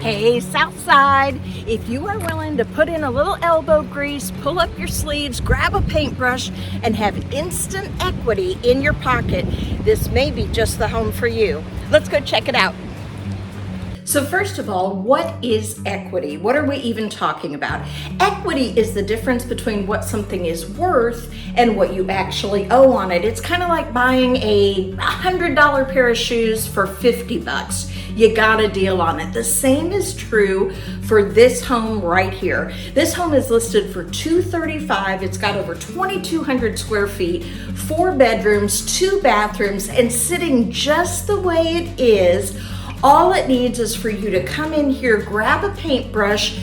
Hey Southside, if you are willing to put in a little elbow grease, pull up your sleeves, grab a paintbrush, and have instant equity in your pocket, this may be just the home for you. Let's go check it out. So first of all, what is equity? What are we even talking about? Equity is the difference between what something is worth and what you actually owe on it. It's kind of like buying a $100 pair of shoes for 50 bucks. You got a deal on it. The same is true for this home right here. This home is listed for $235. It's got over 2,200 square feet, 4 bedrooms, 2 bathrooms, and sitting just the way it is. All it needs is for you to come in here, grab a paintbrush,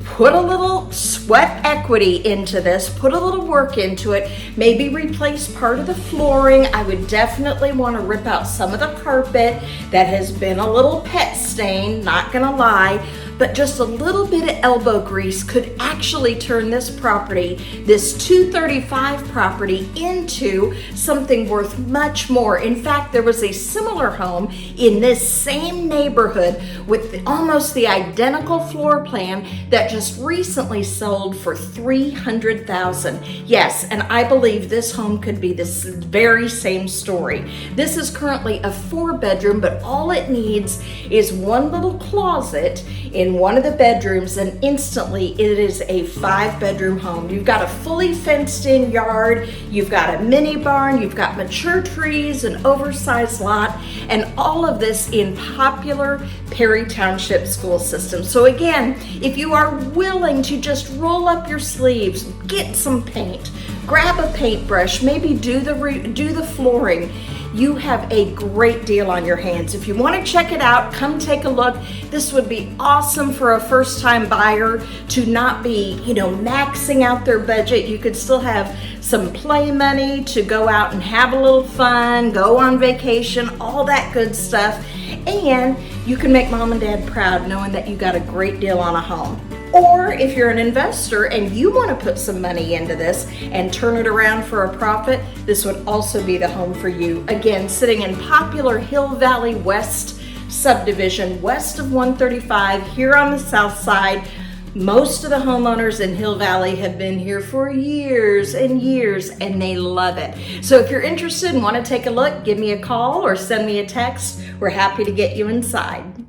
put a little sweat equity into this, put a little work into it, maybe replace part of the flooring. I would definitely want to rip out some of the carpet that has been a little pet stain, not gonna lie, but just a little bit of elbow grease could actually turn this property, this 235 property, into something worth much more. In fact, there was a similar home in this same neighborhood with almost the identical floor plan that just recently sold for $300,000. Yes, and I believe this home could be this very same story. This is currently a 4-bedroom, but all it needs is one little closet in one of the bedrooms, and instantly it is a 5-bedroom home. You've got a fully fenced in yard, you've got a mini barn, you've got mature trees, an oversized lot, and all of this in popular Perry Township school system. So again, if you are willing to just roll up your sleeves, get some paint, grab a paintbrush, maybe do the flooring, you have a great deal on your hands. If you want to check it out, come take a look. This would be awesome for a first-time buyer to not be, maxing out their budget. You could still have some play money to go out and have a little fun, go on vacation, all that good stuff. And you can make mom and dad proud knowing that you got a great deal on a home. Or if you're an investor and you want to put some money into this and turn it around for a profit, this would also be the home for you. Again, sitting in popular Hill Valley West Subdivision, west of 135, here on the south side. Most of the homeowners in Hill Valley have been here for years and years, and they love it. So if you're interested and want to take a look, give me a call or send me a text. We're happy to get you inside.